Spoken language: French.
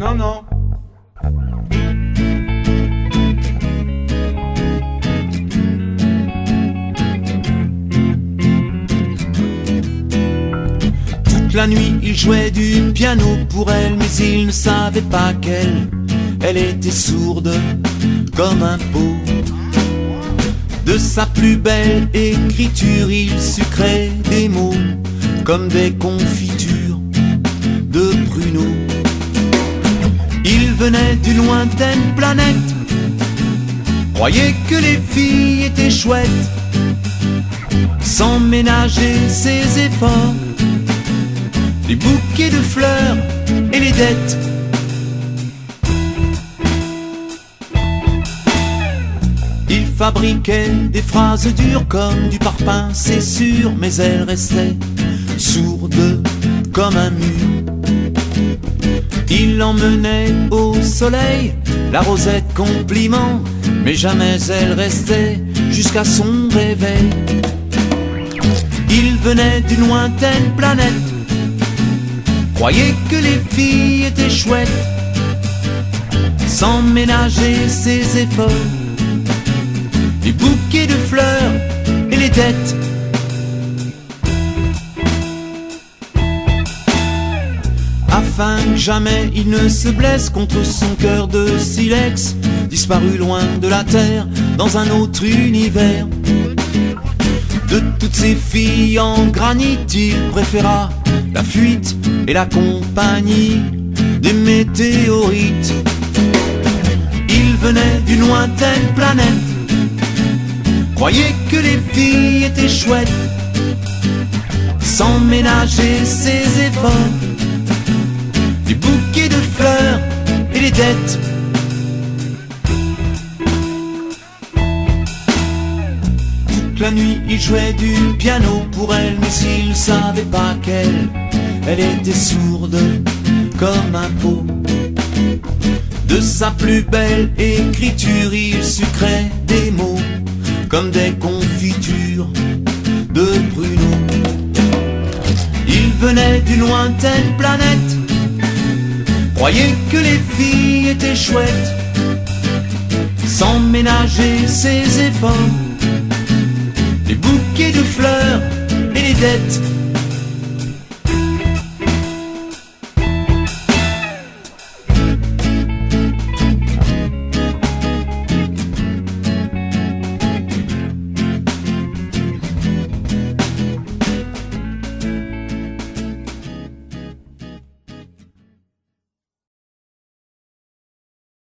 Non, non. Toute la nuit il jouait du piano pour elle, mais il ne savait pas qu'elle était sourde comme un pot. De sa plus belle écriture il sucrait des mots comme des confitures de pruneaux. Il venait d'une lointaine planète, croyait que les filles étaient chouettes, sans ménager ses efforts, les bouquets de fleurs et les dettes. Il fabriquait des phrases dures comme du parpaing, c'est sûr, mais elle restait sourde comme un mur. Il l'emmenait au soleil, la rosette compliment, mais jamais elle restait jusqu'à son réveil. Il venait d'une lointaine planète, croyait que les filles étaient chouettes, sans ménager ses efforts, les bouquets de fleurs et les dettes. Afin que jamais il ne se blesse contre son cœur de silex, disparu loin de la terre dans un autre univers. De toutes ces filles en granit, il préféra la fuite et la compagnie des météorites. Il venait d'une lointaine planète, croyait que les filles étaient chouettes, sans ménager ses efforts, les bouquets de fleurs et les dettes. Toute la nuit il jouait du piano pour elle, mais il savait pas qu'elle était sourde comme un pot. De sa plus belle écriture il sucrait des mots comme des confitures de pruneaux. Il venait d'une lointaine planète, croyait que les filles étaient chouettes, sans ménager ses efforts, les bouquets de fleurs et les dettes.